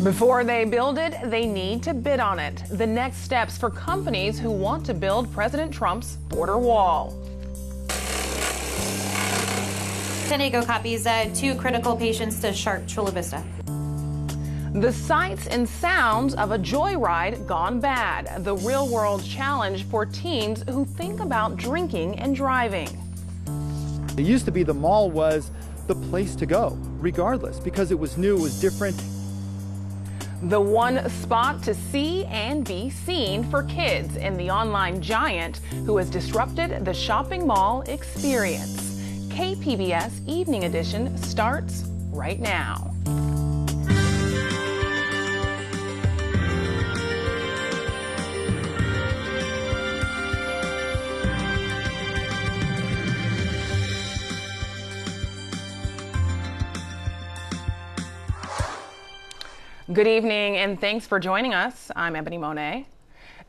Before they build it, they need to bid on it. The next steps for companies who want to build President Trump's border wall. San Diego copies 2 critical patients to Sharp Chula Vista. The sights and sounds of a joyride gone bad. The real-world challenge for teens who think about drinking and driving. It used to be the mall was the place to go, regardless, because it was new, it was different. The one spot to see and be seen for kids in the online giant who has disrupted the shopping mall experience. KPBS Evening Edition starts right now. Good evening and thanks for joining us. I'm Ebony Monet.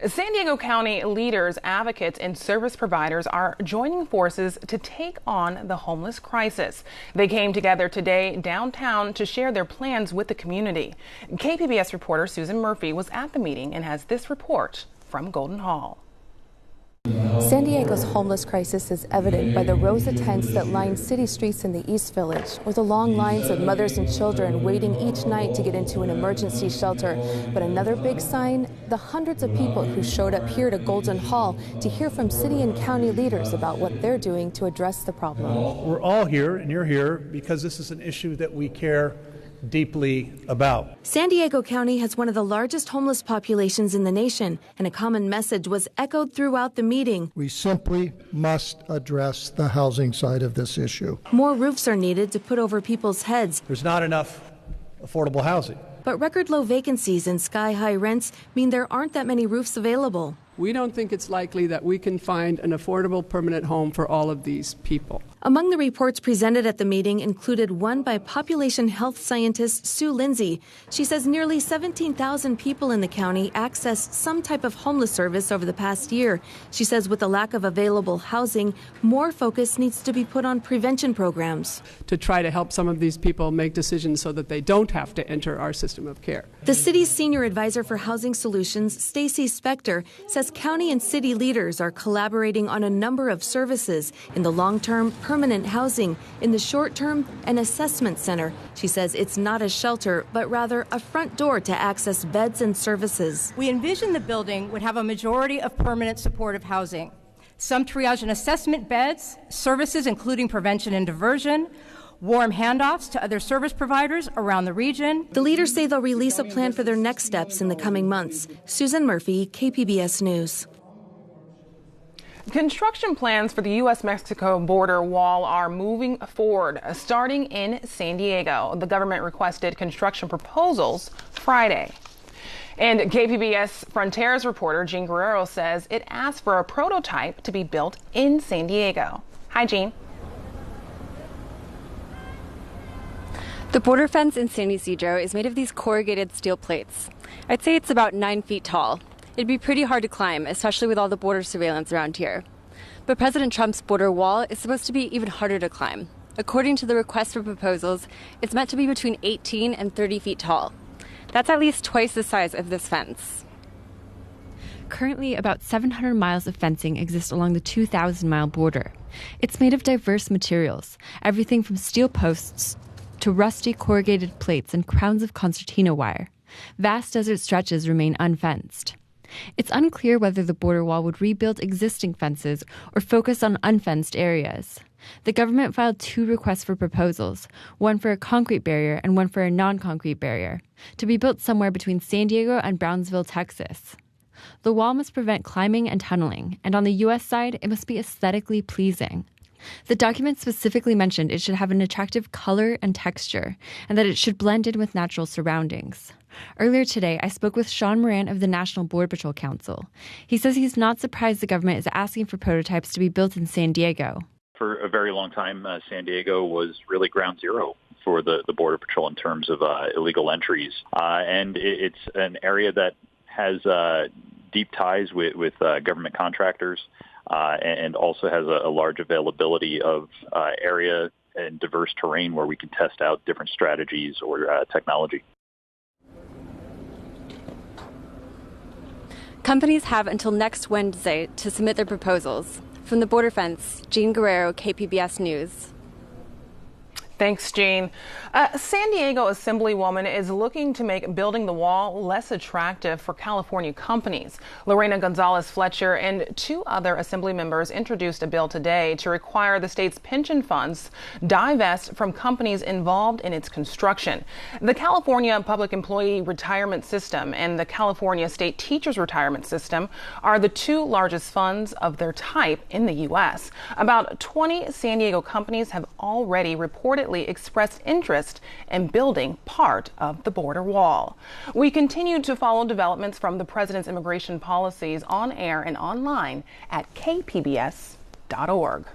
San Diego County leaders, advocates, and service providers are joining forces to take on the homeless crisis. They came together today downtown to share their plans with the community. KPBS reporter Susan Murphy was at the meeting and has this report from Golden Hall. San Diego's homeless crisis is evident by the rows of tents that line city streets in the East Village, or the long lines of mothers and children waiting each night to get into an emergency shelter. But another big sign, the hundreds of people who showed up here to Golden Hall to hear from city and county leaders about what they're doing to address the problem. We're all here, and you're here, because this is an issue that we care deeply about. San Diego County has one of the largest homeless populations in the nation, and a common message was echoed throughout the meeting. We simply must address the housing side of this issue. More roofs are needed to put over people's heads. There's not enough affordable housing. But record low vacancies and sky-high rents mean there aren't that many roofs available. We don't think it's likely that we can find an affordable permanent home for all of these people. Among the reports presented at the meeting included one by population health scientist Sue Lindsay. She says nearly 17,000 people in the county accessed some type of homeless service over the past year. She says with the lack of available housing, more focus needs to be put on prevention programs to try to help some of these people make decisions so that they don't have to enter our system of care. The city's senior advisor for housing solutions, Stacy Spector, says county and city leaders are collaborating on a number of services. In the long term, permanent housing. In the short term, an assessment center. She says it's not a shelter, but rather a front door to access beds and services. We envision the building would have a majority of permanent supportive housing, some triage and assessment beds, services including prevention and diversion, warm handoffs to other service providers around the region. The leaders say they'll release a plan for their next steps in the coming months. Susan Murphy, KPBS News. Construction plans for the U.S.-Mexico border wall are moving forward, starting in San Diego. The government requested construction proposals Friday. And KPBS Frontiers reporter Jean Guerrero says it asked for a prototype to be built in San Diego. Hi, Jean. The border fence in San Ysidro is made of these corrugated steel plates. I'd say it's about 9 feet tall. It'd be pretty hard to climb, especially with all the border surveillance around here. But President Trump's border wall is supposed to be even harder to climb. According to the request for proposals, it's meant to be between 18 and 30 feet tall. That's at least twice the size of this fence. Currently, about 700 miles of fencing exist along the 2,000-mile border. It's made of diverse materials, everything from steel posts to rusty corrugated plates and crowns of concertina wire. Vast desert stretches remain unfenced. It's unclear whether the border wall would rebuild existing fences or focus on unfenced areas. The government filed 2 requests for proposals, one for a concrete barrier and one for a non-concrete barrier, to be built somewhere between San Diego and Brownsville, Texas. The wall must prevent climbing and tunneling, and on the U.S. side, it must be aesthetically pleasing. The document specifically mentioned it should have an attractive color and texture, and that it should blend in with natural surroundings. Earlier today, I spoke with Sean Moran of the National Border Patrol Council. He says he's not surprised the government is asking for prototypes to be built in San Diego. For a very long time, San Diego was really ground zero for the Border Patrol in terms of illegal entries. And it's an area that has deep ties with government contractors. And also has a large availability of area and diverse terrain where we can test out different strategies or technology. Companies have until next Wednesday to submit their proposals. From the border fence, Jean Guerrero, KPBS News. Thanks, Jean. A San Diego Assemblywoman is looking to make building the wall less attractive for California companies. Lorena Gonzalez-Fletcher and 2 other Assembly members introduced a bill today to require the state's pension funds divest from companies involved in its construction. The California Public Employee Retirement System and the California State Teachers Retirement System are the 2 largest funds of their type in the U.S. About 20 San Diego companies have already reportedly expressed interest in building part of the border wall. We continue to follow developments from the president's immigration policies on air and online at kpbs.org.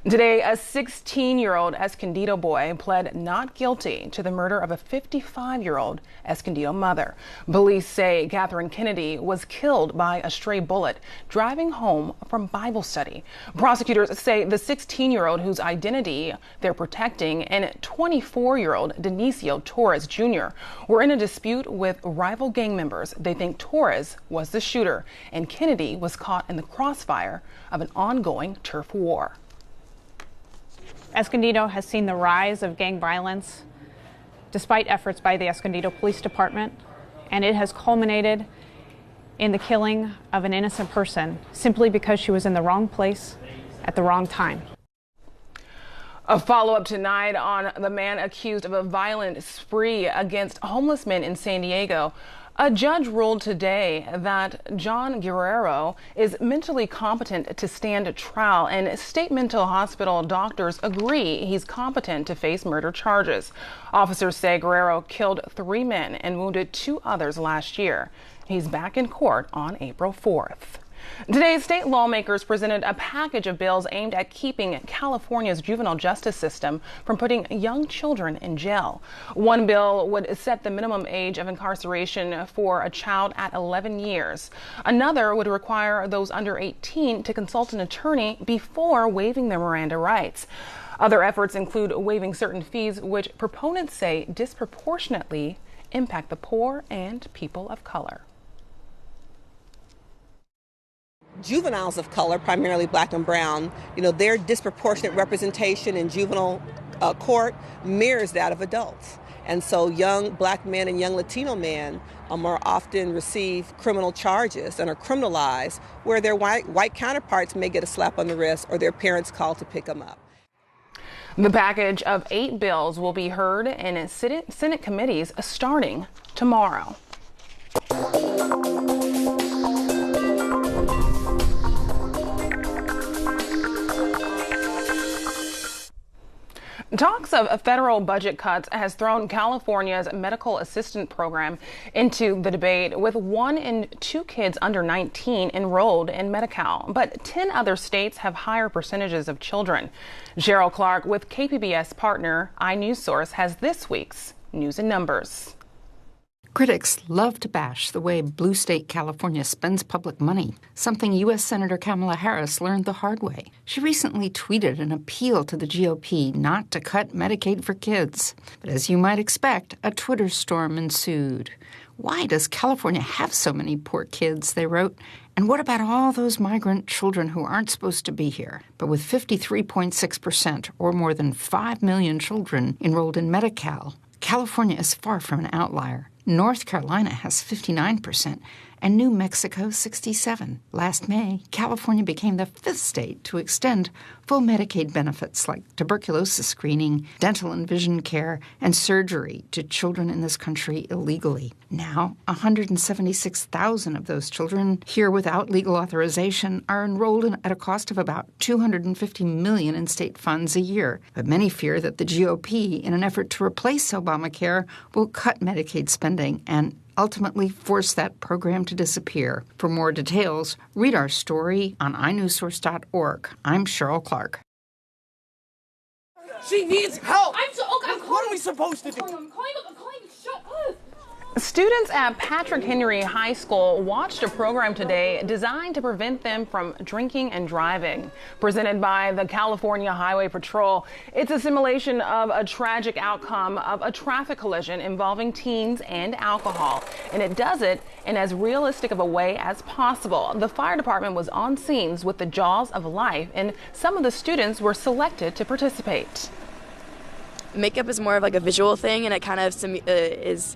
Today, a 16-year-old Escondido boy pled not guilty to the murder of a 55-year-old Escondido mother. Police say Catherine Kennedy was killed by a stray bullet driving home from Bible study. Prosecutors say the 16-year-old, whose identity they're protecting, and 24-year-old Denicio Torres Jr. were in a dispute with rival gang members. They think Torres was the shooter, and Kennedy was caught in the crossfire of an ongoing turf war. Escondido has seen the rise of gang violence despite efforts by the Escondido Police Department, and it has culminated in the killing of an innocent person simply because she was in the wrong place at the wrong time. A follow-up tonight on the man accused of a violent spree against homeless men in San Diego. A judge ruled today that John Guerrero is mentally competent to stand trial, and state mental hospital doctors agree he's competent to face murder charges. Officers say Guerrero killed 3 men and wounded 2 others last year. He's back in court on April 4th. Today, state lawmakers presented a package of bills aimed at keeping California's juvenile justice system from putting young children in jail. One bill would set the minimum age of incarceration for a child at 11 years. Another would require those under 18 to consult an attorney before waiving their Miranda rights. Other efforts include waiving certain fees, which proponents say disproportionately impact the poor and people of color. Juveniles of color, primarily black and brown, their disproportionate representation in juvenile court mirrors that of adults. And so young black men and young Latino men more often receive criminal charges and are criminalized, where their white counterparts may get a slap on the wrist or their parents called to pick them up. The package of 8 bills will be heard in Senate committees starting tomorrow. Talks of federal budget cuts has thrown California's medical assistant program into the debate, with 1 in 2 kids under 19 enrolled in Medi-Cal. But 10 other states have higher percentages of children. Cheryl Clark with KPBS partner iNewsSource has this week's News and Numbers. Critics love to bash the way blue state California spends public money, something U.S. Senator Kamala Harris learned the hard way. She recently tweeted an appeal to the GOP not to cut Medicaid for kids. But as you might expect, a Twitter storm ensued. Why does California have so many poor kids, they wrote. And what about all those migrant children who aren't supposed to be here? But with 53.6%, or more than 5 million children enrolled in Medi-Cal, California is far from an outlier. North Carolina has 59%, and New Mexico 67%. Last May, California became the 5th state to extend full Medicaid benefits like tuberculosis screening, dental and vision care, and surgery to children in this country illegally. Now, 176,000 of those children here without legal authorization are enrolled at a cost of about $250 million in state funds a year. But many fear that the GOP, in an effort to replace Obamacare, will cut Medicaid spending and ultimately force that program to disappear. For more details, read our story on iNewsSource.org. I'm Cheryl Clark. She needs help. I'm calling. What are we supposed to do? I'm calling. Shut up. Students at Patrick Henry High School watched a program today designed to prevent them from drinking and driving. Presented by the California Highway Patrol, it's a simulation of a tragic outcome of a traffic collision involving teens and alcohol, and it does it in as realistic of a way as possible. The fire department was on scenes with the jaws of life, and some of the students were selected to participate. Makeup is more of like a visual thing, and it kind of is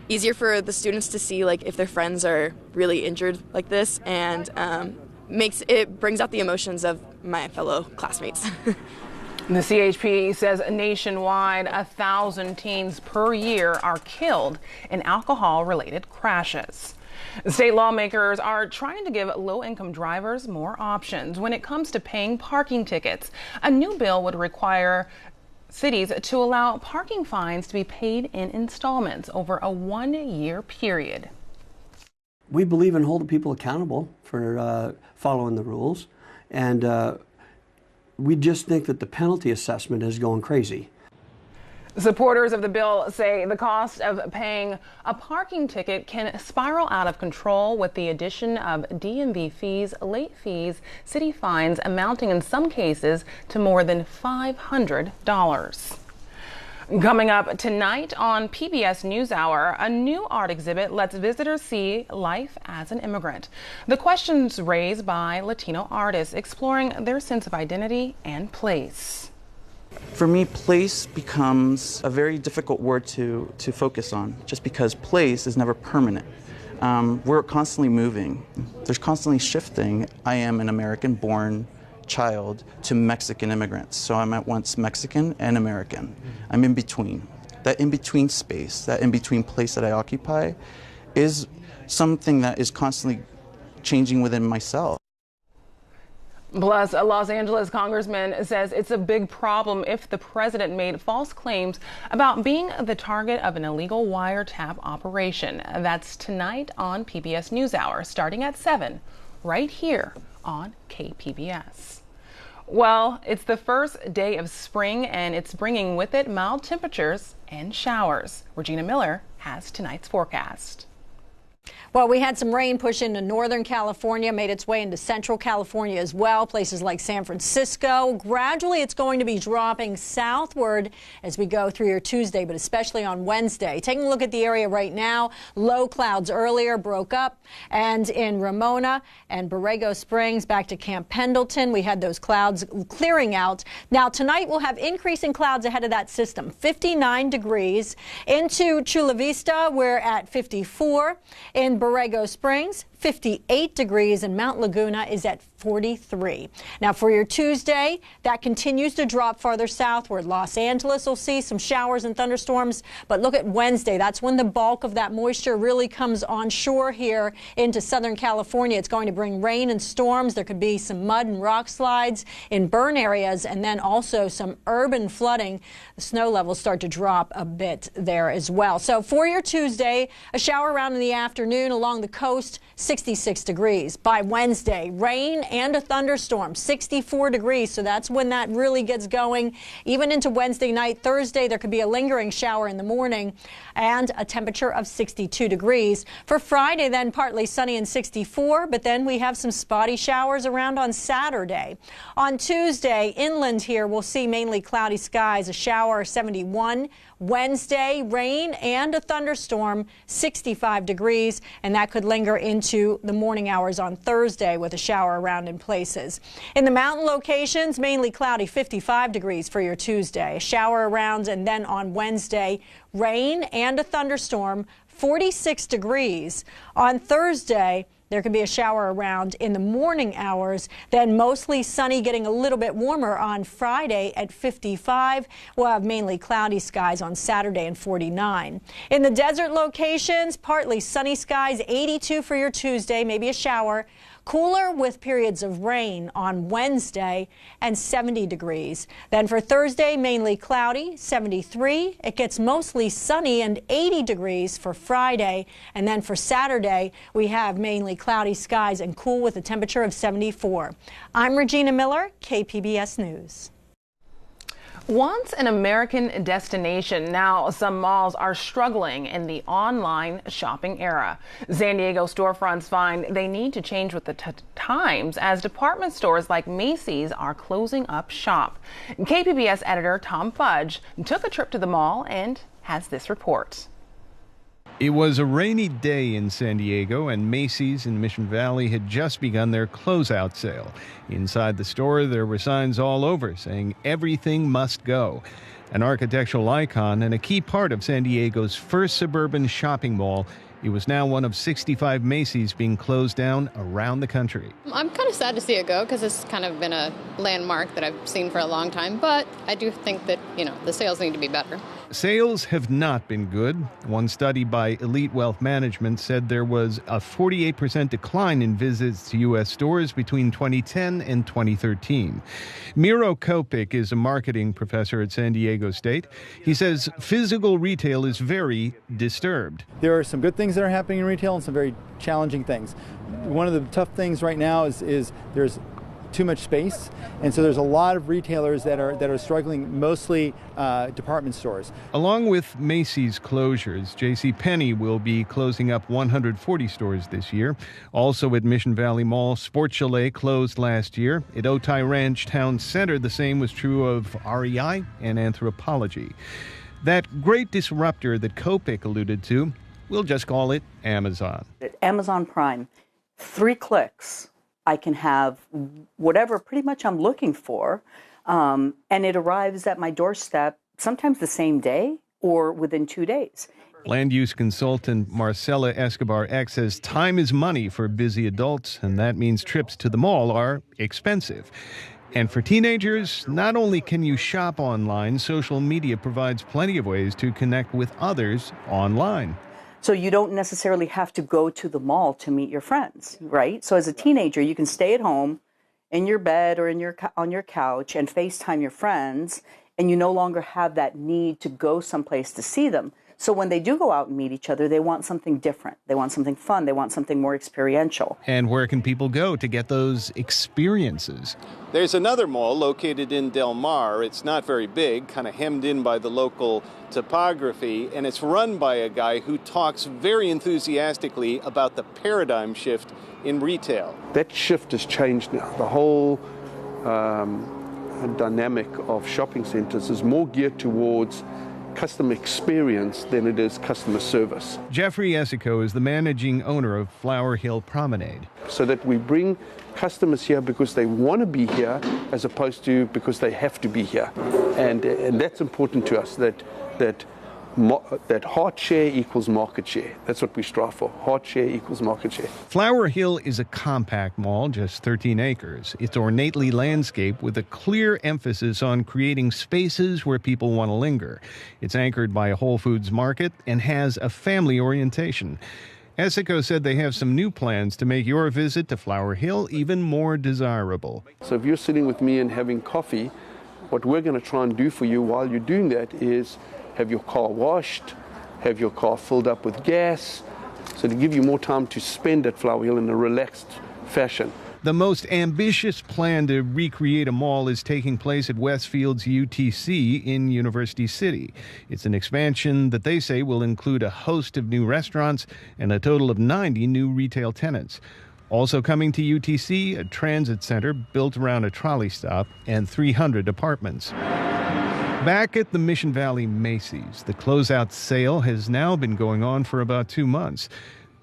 easier for the students to see like if their friends are really injured like this, and brings out the emotions of my fellow classmates. The CHP says nationwide 1,000 teens per year are killed in alcohol-related crashes. State lawmakers are trying to give low-income drivers more options when it comes to paying parking tickets. A new bill would require cities to allow parking fines to be paid in installments over a 1-year period. We believe in holding people accountable for following the rules, and we just think that the penalty assessment is going crazy. Supporters of the bill say the cost of paying a parking ticket can spiral out of control with the addition of DMV fees, late fees, city fines amounting in some cases to more than $500. Coming up tonight on PBS NewsHour, a new art exhibit lets visitors see life as an immigrant. The questions raised by Latino artists exploring their sense of identity and place. For me, place becomes a very difficult word to focus on, just because place is never permanent. We're constantly moving. There's constantly shifting. I am an American-born child to Mexican immigrants, so I'm at once Mexican and American. I'm in between. That in-between space, that in-between place that I occupy is something that is constantly changing within myself. Plus, a Los Angeles congressman says it's a big problem if the president made false claims about being the target of an illegal wiretap operation. That's tonight on PBS NewsHour, starting at 7, right here on KPBS. Well, it's the first day of spring, and it's bringing with it mild temperatures and showers. Regina Miller has tonight's forecast. Well, we had some rain push into Northern California, made its way into Central California as well, places like San Francisco. Gradually, it's going to be dropping southward as we go through your Tuesday, but especially on Wednesday. Taking a look at the area right now, low clouds earlier broke up, and in Ramona and Borrego Springs back to Camp Pendleton, we had those clouds clearing out. Now, tonight we'll have increasing clouds ahead of that system, 59 degrees. Into Chula Vista, we're at 54. In Borrego Springs, 58 degrees, and Mount Laguna is at 43. Now for your Tuesday, that continues to drop farther southward. Los Angeles will see some showers and thunderstorms, but look at Wednesday. That's when the bulk of that moisture really comes onshore here into Southern California. It's going to bring rain and storms. There could be some mud and rock slides in burn areas, and then also some urban flooding. The snow levels start to drop a bit there as well. So for your Tuesday, a shower around in the afternoon along the coast, 66 degrees. By Wednesday, rain and a thunderstorm, 64 degrees. So that's when that really gets going. Even into Wednesday night, Thursday, there could be a lingering shower in the morning and a temperature of 62 degrees. For Friday, then partly sunny and 64, but then we have some spotty showers around on Saturday. On Tuesday, inland here, we'll see mainly cloudy skies, a shower, 71. Wednesday, rain and a thunderstorm, 65 degrees, and that could linger into the morning hours on Thursday with a shower around in places. In the mountain locations, mainly cloudy, 55 degrees for your Tuesday. A shower around, and then on Wednesday, rain and a thunderstorm, 46 degrees. On Thursday, there could be a shower around in the morning hours, then mostly sunny, getting a little bit warmer on Friday at 55. We'll have mainly cloudy skies on Saturday and 49. In the desert locations, partly sunny skies, 82 for your Tuesday, maybe a shower. Cooler with periods of rain on Wednesday and 70 degrees. Then for Thursday, mainly cloudy, 73. It gets mostly sunny and 80 degrees for Friday. And then for Saturday, we have mainly cloudy skies and cool with a temperature of 74. I'm Regina Miller, KPBS News. Once an American destination, now some malls are struggling in the online shopping era. San Diego storefronts find they need to change with the times as department stores like Macys are closing up shop. KPBS editor Tom Fudge took a trip to the mall and has this report. It was a rainy day in San Diego, and Macys in Mission Valley had just begun their closeout sale. Inside the store, there were signs all over saying everything must go. An architectural icon and a key part of San Diego's first suburban shopping mall, it was now one of 65 Macys being closed down around the country. I'm kind of sad to see it go because it's kind of been a landmark that I've seen for a long time, but I do think that, the sales need to be better. Sales have not been good. One study by Elite Wealth Management said there was a 48% decline in visits to U.S. stores between 2010 and 2013. Miro Kopik is a marketing professor at San Diego State. He says physical retail is very disturbed. There are some good things that are happening in retail and some very challenging things. One of the tough things right now is there's too much space, and so there's a lot of retailers that are struggling, mostly department stores. Along with Macys closures, JCPenney will be closing up 140 stores this year. Also at Mission Valley Mall, Sports Chalet closed last year. At Otay Ranch Town Center, the same was true of REI and Anthropology. That great disruptor that Kopik alluded to, we'll just call it Amazon. At Amazon Prime, 3 clicks, I can have whatever pretty much I'm looking for, and it arrives at my doorstep sometimes the same day or within 2 days. Land use consultant Marcela Escobar-X says time is money for busy adults, and that means trips to the mall are expensive. And for teenagers, not only can you shop online, social media provides plenty of ways to connect with others online. So you don't necessarily have to go to the mall to meet your friends, right? So as a teenager, you can stay at home in your bed or on your couch and FaceTime your friends, and you no longer have that need to go someplace to see them. So when they do go out and meet each other, they want something different. They want something fun. They want something more experiential. And where can people go to get those experiences? There's another mall located in Del Mar. It's not very big, kind of hemmed in by the local topography, and it's run by a guy who talks very enthusiastically about the paradigm shift in retail. That shift has changed now. The whole dynamic of shopping centers is more geared towards customer experience than it is customer service. Jeffrey Essico is the managing owner of Flower Hill Promenade. So that we bring customers here because they want to be here as opposed to because they have to be here. And that's important to us, that heart share equals market share. That's what we strive for. Heart share equals market share. Flower Hill is a compact mall, just 13 acres. It's ornately landscaped with a clear emphasis on creating spaces where people want to linger. It's anchored by a Whole Foods market and has a family orientation. Essico said they have some new plans to make your visit to Flower Hill even more desirable. So if you're sitting with me and having coffee, what we're going to try and do for you while you're doing that is have your car washed, have your car filled up with gas, so to give you more time to spend at Flower Hill in a relaxed fashion. The most ambitious plan to recreate a mall is taking place at Westfield's UTC in University City. It's an expansion that they say will include a host of new restaurants and a total of 90 new retail tenants. Also coming to UTC, a transit center built around a trolley stop and 300 apartments. Back at the Mission Valley Macys, the closeout sale has now been going on for about 2 months.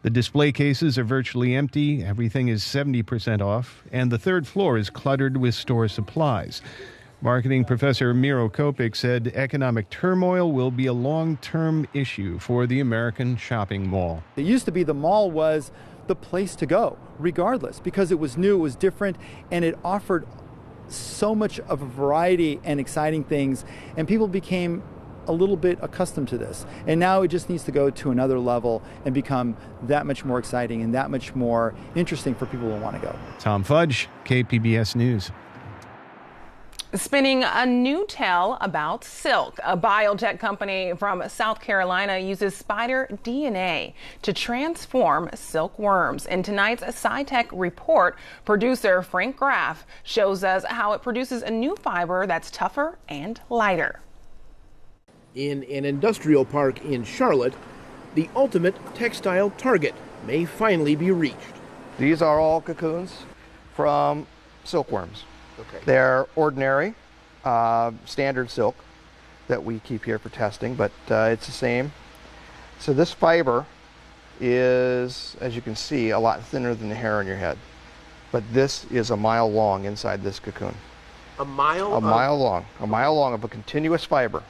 The display cases are virtually empty, everything is 70% off, and the third floor is cluttered with store supplies. Marketing professor Miro Kopik said economic turmoil will be a long-term issue for the American shopping mall. It used to be the mall was the place to go, regardless, because it was new, it was different, and it offered so much of a variety and exciting things, and people became a little bit accustomed to this. And now it just needs to go to another level and become that much more exciting and that much more interesting for people who want to go. Tom Fudge, KPBS News. Spinning a new tale about silk. A biotech company from South Carolina uses spider DNA to transform silkworms. In tonight's SciTech report, producer Frank Graff shows us how it produces a new fiber that's tougher and lighter. In an industrial park in Charlotte, the ultimate textile target may finally be reached. These are all cocoons from silkworms. Okay. They're ordinary, standard silk that we keep here for testing, but it's the same. So this fiber is, as you can see, a lot thinner than the hair on your head. But this is a mile long inside this cocoon. A mile? A mile long of a continuous fiber.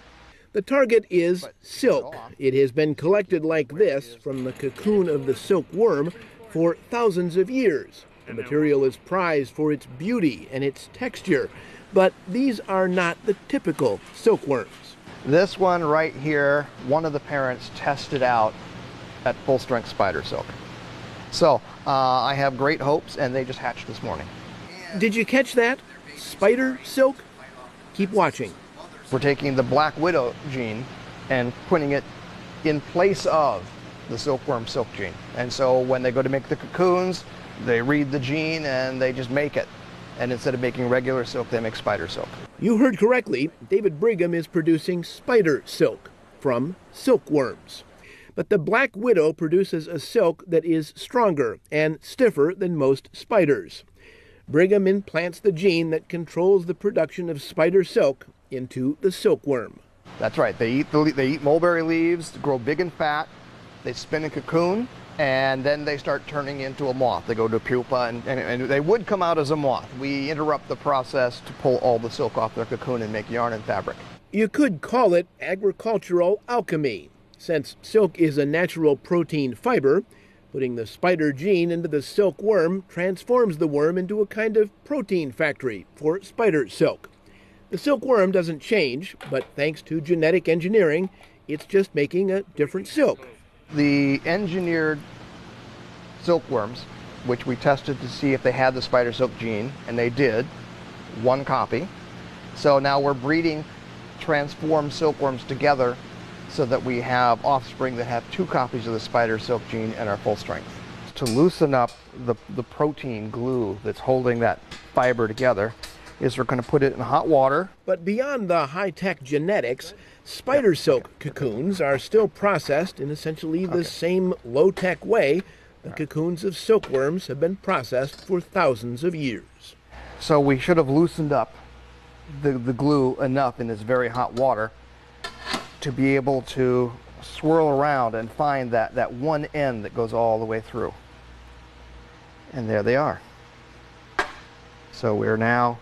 The target is silk. It has been collected like this from the cocoon of the silkworm for thousands of years. The material is prized for its beauty and its texture, but these are not the typical silkworms. This one right here, one of the parents tested out at full-strength spider silk. So I have great hopes, and they just hatched this morning. Did you catch that? Spider silk? Keep watching. We're taking the black widow gene and putting it in place of the silkworm silk gene. And so when they go to make the cocoons, they read the gene and they just make it. And instead of making regular silk, they make spider silk. You heard correctly. David Brigham is producing spider silk from silkworms. But the black widow produces a silk that is stronger and stiffer than most spiders. Brigham implants the gene that controls the production of spider silk into the silkworm. That's right. They eat mulberry leaves, grow big and fat. They spin a cocoon, and then they start turning into a moth. They go to a pupa, and they would come out as a moth. We interrupt the process to pull all the silk off their cocoon and make yarn and fabric. You could call it agricultural alchemy. Since silk is a natural protein fiber, putting the spider gene into the silkworm transforms the worm into a kind of protein factory for spider silk. The silkworm doesn't change, but thanks to genetic engineering, it's just making a different silk. The engineered silkworms, which we tested to see if they had the spider silk gene, and they did, one copy. So now we're breeding transformed silkworms together so that we have offspring that have two copies of the spider silk gene and are full strength. To loosen up the protein glue that's holding that fiber together is we're going to put it in hot water. But beyond the high-tech genetics, spider silk cocoons are still processed in essentially the same low-tech way the cocoons of silkworms have been processed for thousands of years. So we should have loosened up the glue enough in this very hot water to be able to swirl around and find that one end that goes all the way through. And there they are. So we're now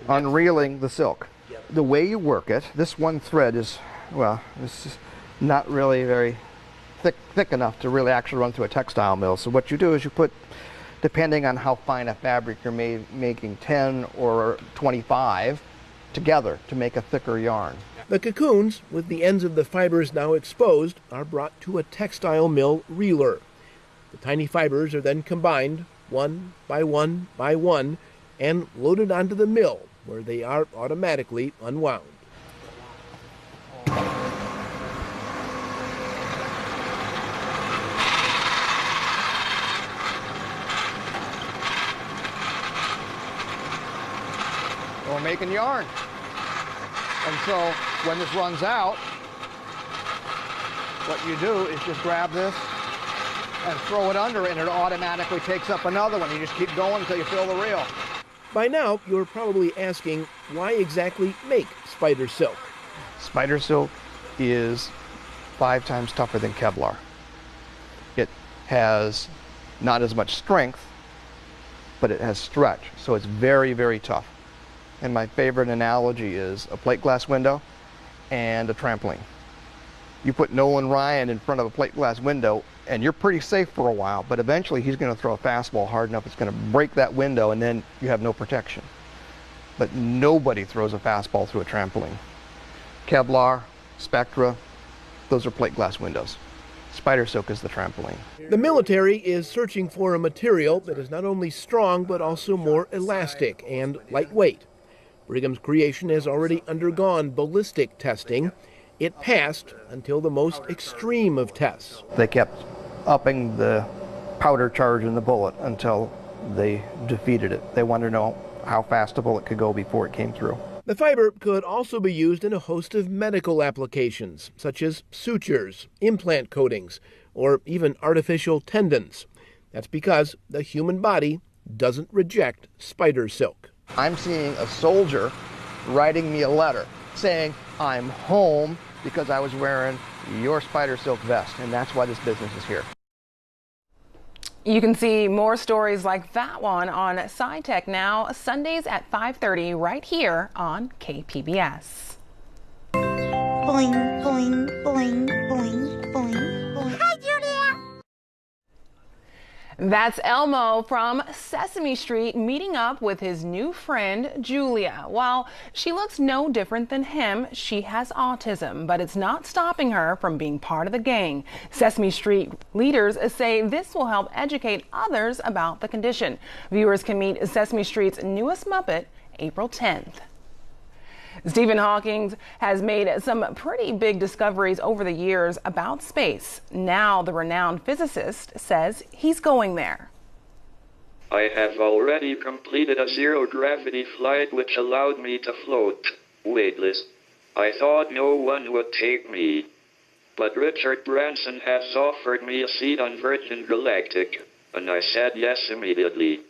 unreeling the silk. The way you work it, this one thread is, well, this is not really very thick enough to really actually run through a textile mill. So what you do is you put, depending on how fine a fabric you're making, 10 or 25 together to make a thicker yarn. The cocoons, with the ends of the fibers now exposed, are brought to a textile mill reeler. The tiny fibers are then combined, one by one by one, and loaded onto the mill, where they are automatically unwound. We're making yarn. And so when this runs out, what you do is just grab this and throw it under, and it automatically takes up another one. You just keep going until you fill the reel. By now, you're probably asking, why exactly make spider silk? Spider silk is 5 times tougher than Kevlar. It has not as much strength, but it has stretch, so it's very, very tough. And my favorite analogy is a plate glass window and a trampoline. You put Nolan Ryan in front of a plate glass window and you're pretty safe for a while, but eventually he's going to throw a fastball hard enough it's going to break that window, and then you have no protection. But nobody throws a fastball through a trampoline. Kevlar, Spectra, those are plate glass windows. Spider silk is the trampoline. The military is searching for a material that is not only strong but also more elastic and lightweight. Brigham's creation has already undergone ballistic testing. It passed until the most extreme of tests. They kept upping the powder charge in the bullet until they defeated it. They wanted to know how fast a bullet could go before it came through. The fiber could also be used in a host of medical applications, such as sutures, implant coatings, or even artificial tendons. That's because the human body doesn't reject spider silk. I'm seeing a soldier writing me a letter saying, I'm home because I was wearing your spider silk vest, and that's why this business is here. You can see more stories like that one on SciTech Now, Sundays at 5:30 right here on KPBS. Boing, boing, boing, boing, boing, boing. Hi, Julia! That's Elmo from Sesame Street meeting up with his new friend, Julia. While she looks no different than him, she has autism, but it's not stopping her from being part of the gang. Sesame Street leaders say this will help educate others about the condition. Viewers can meet Sesame Street's newest Muppet April 10th. Stephen Hawking has made some pretty big discoveries over the years about space. Now the renowned physicist says he's going there. I have already completed a zero-gravity flight which allowed me to float, weightless. I thought no one would take me. But Richard Branson has offered me a seat on Virgin Galactic, and I said yes immediately.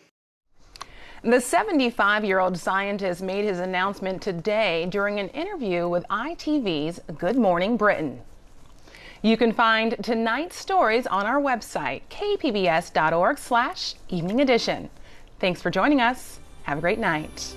The 75-year-old scientist made his announcement today during an interview with ITV's Good Morning Britain. You can find tonight's stories on our website, kpbs.org/evening edition. Thanks for joining us. Have a great night.